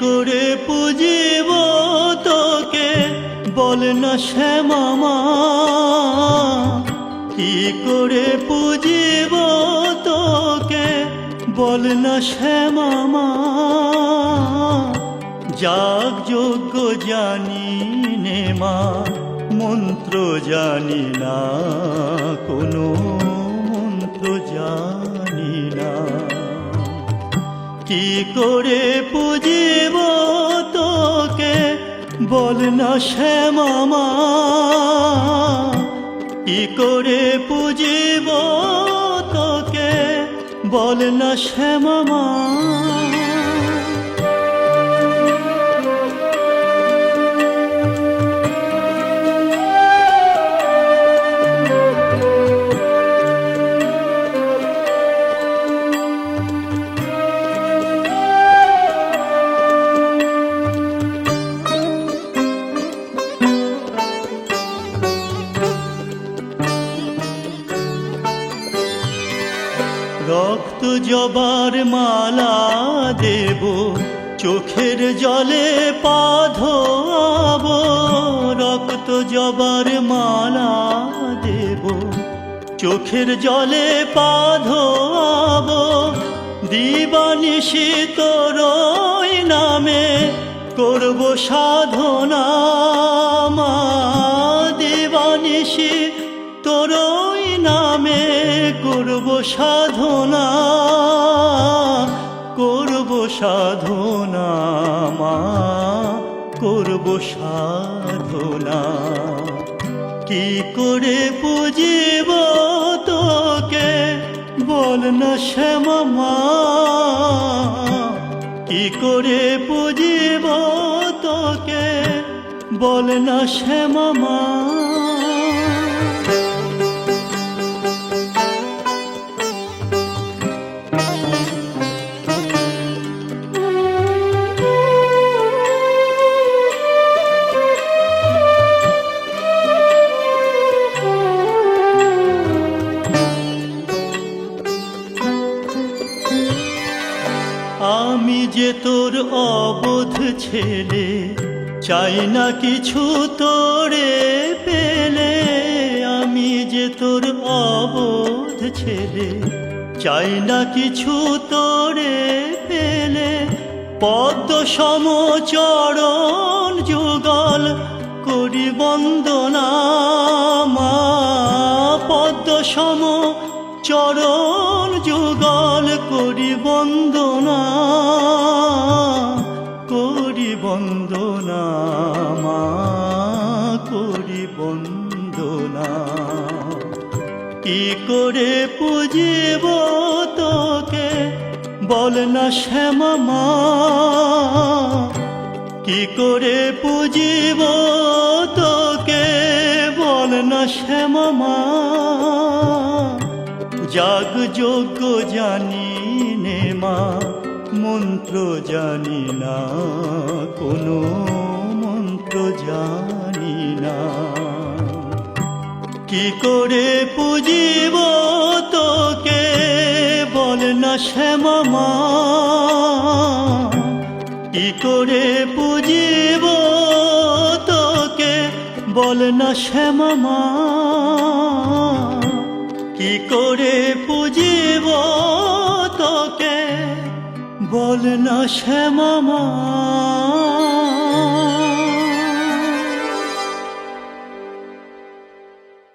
করে পুজিব তোকে বল না শ্যামা মা, কি করে পুজিব তোকে বল না শ্যামা মা। যাগ যজ্ঞ জানি নে মা, মন্ত্র জানি না, কোনো মন্ত্র জানি না। কি করে পুজিব তোকে বল না শ্যামা মা, কি করে পুজিব তোকে বল না শ্যামা মা। রক্ত জবার মালা দেব, চোখের জলে পা ধোয়াব। রক্ত জবার মালা দেব, চোখের জলে পা ধোয়াব। দিবানিশি তোরই নামে করব সাধনা মা, দিবানিশি তোরই নামে করব সাধনা, করব সাধনা মা, করব সাধনা। কি করে পুজিব তোকে বল না শ্যামা মা, কি করে পুজিব তোকে বল না শ্যামা মা। আমি যে তোর অবোধ ছেলে, চাই না কিছু তোরে পেলে। আমি যে তোর অবোধ ছেলে, চাই না কিছু তোরে পেলে। পদ্ম সম চরণ যুগল করি বন্দনা মা, পদ্ম সম চরণ যুগল করি বন্দনা, করি বন্দনা মা, করি বন্দনা। কি করে পুজিব তোকে বল না শ্যামা মা, কি করে পুজিব তোকে বল না শ্যামা মা। যাগ যজ্ঞ জানি নে মা, মন্ত্র জানি না, কোনো মন্ত্র জানি না। কি করে পুজিব তোকে বল না শ্যামা মা, কি করে পুজিব তোকে বল না শ্যামা মা। কি করে পুজিব তোকে বল না শ্যামা মা।